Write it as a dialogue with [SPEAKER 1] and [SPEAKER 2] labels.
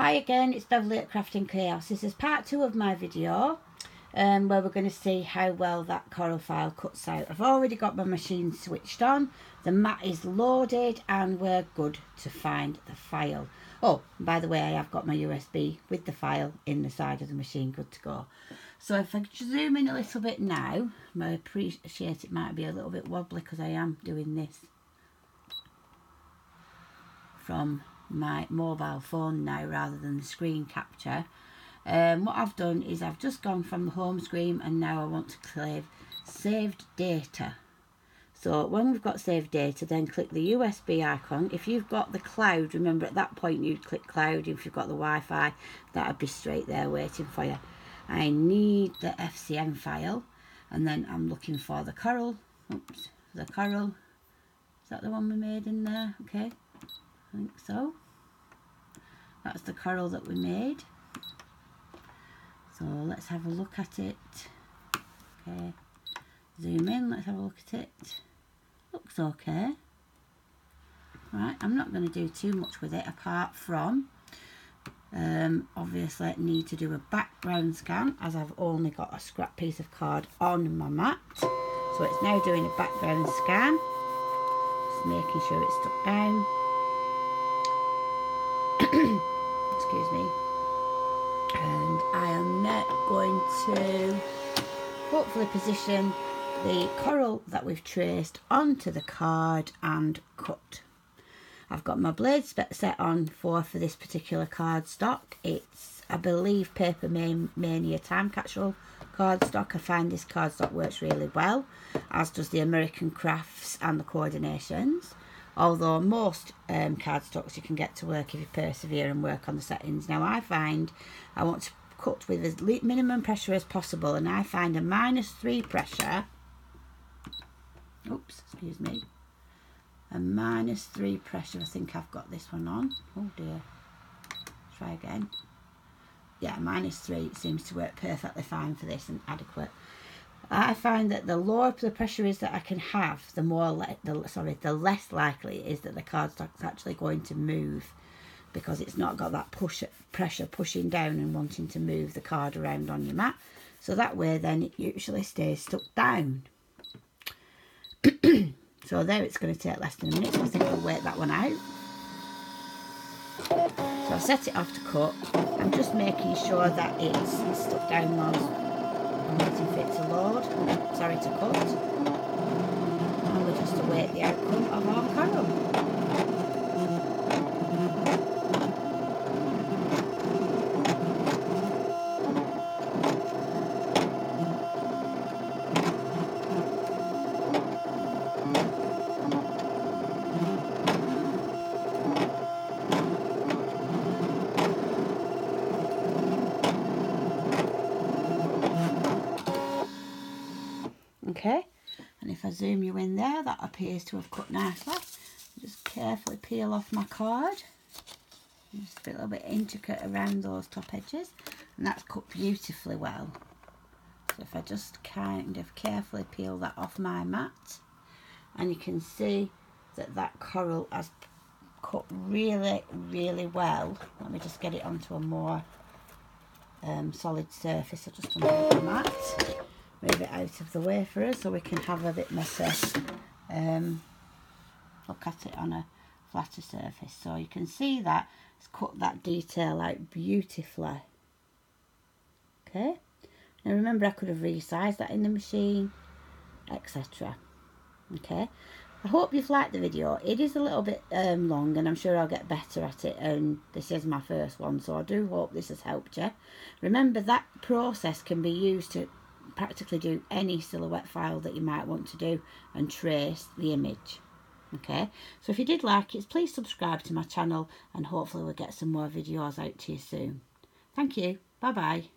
[SPEAKER 1] Hi again, it's Beverly at Crafting Chaos. This is part 2 of my video where we're going to see how well that coral file cuts out. I've already got my machine switched on, the mat is loaded and we're good to find the file. Oh, by the way, I have got my USB with the file in the side of the machine, good to go. So if I zoom in a little bit now, I appreciate it might be a little bit wobbly because I am doing this from my mobile phone now rather than the screen capture. What I've done is I've just gone from the home screen and now I want to click saved data. So when we've got saved data, then click the USB icon. If you've got the cloud, remember at that point you'd click cloud. If you've got the Wi-Fi, that would be straight there waiting for you. I need the FCM file and then I'm looking for the coral. Oops, the coral. Is that the one we made in there? Okay, I think so. That's the coral that we made. So let's have a look at it. Okay, zoom in, let's have a look at it. Looks okay. Right, I'm not going to do too much with it apart from obviously I need to do a background scan as I've only got a scrap piece of card on my mat. So it's now doing a background scan, just making sure it's stuck down. Excuse me. And I am now going to hopefully position the coral that we've traced onto the card and cut. I've got my blade set on for this particular card stock. It's, I believe, Paper Mania Time Capsule card stock. I find this card stock works really well, as does the American Crafts and the coordinations. Although most card stocks you can get to work if you persevere and work on the settings. Now I find I want to cut with as minimum pressure as possible, and I find a -3 pressure. Oops, excuse me. A -3 pressure. I think I've got this one on. Oh dear. Try again. Yeah, -3 seems to work perfectly fine for this and adequate. I find that the lower the pressure is that I can have, the the less likely it is that the cardstock's actually going to move, because it's not got that pressure pushing down and wanting to move the card around on your mat. So that way then it usually stays stuck down. So there, it's going to take less than a minute, so I think I'll wait that one out. So I've set it off to cut. I'm just making sure that it's stuck down whilst I'm waiting for it to load, sorry, to cut. And we'll just await the outcome of our coral. Okay, and if I zoom you in there, that appears to have cut nicely. Just carefully peel off my card. Just a little bit intricate around those top edges, and that's cut beautifully well. So if I just kind of carefully peel that off my mat, and you can see that that coral has cut really, really well. Let me just get it onto a more solid surface. So just under the mat. Move it out of the way for us so we can have a bit better look at it on a flatter surface. So you can see that it's cut that detail out beautifully. Okay, now remember I could have resized that in the machine, etc. Okay, I hope you've liked the video. It is a little bit long and I'm sure I'll get better at it, and this is my first one, so I do hope this has helped you. Remember that process can be used to practically do any silhouette file that you might want to do and trace the image. Okay, so if you did like it, please subscribe to my channel and hopefully we'll get some more videos out to you soon. Thank you, bye bye.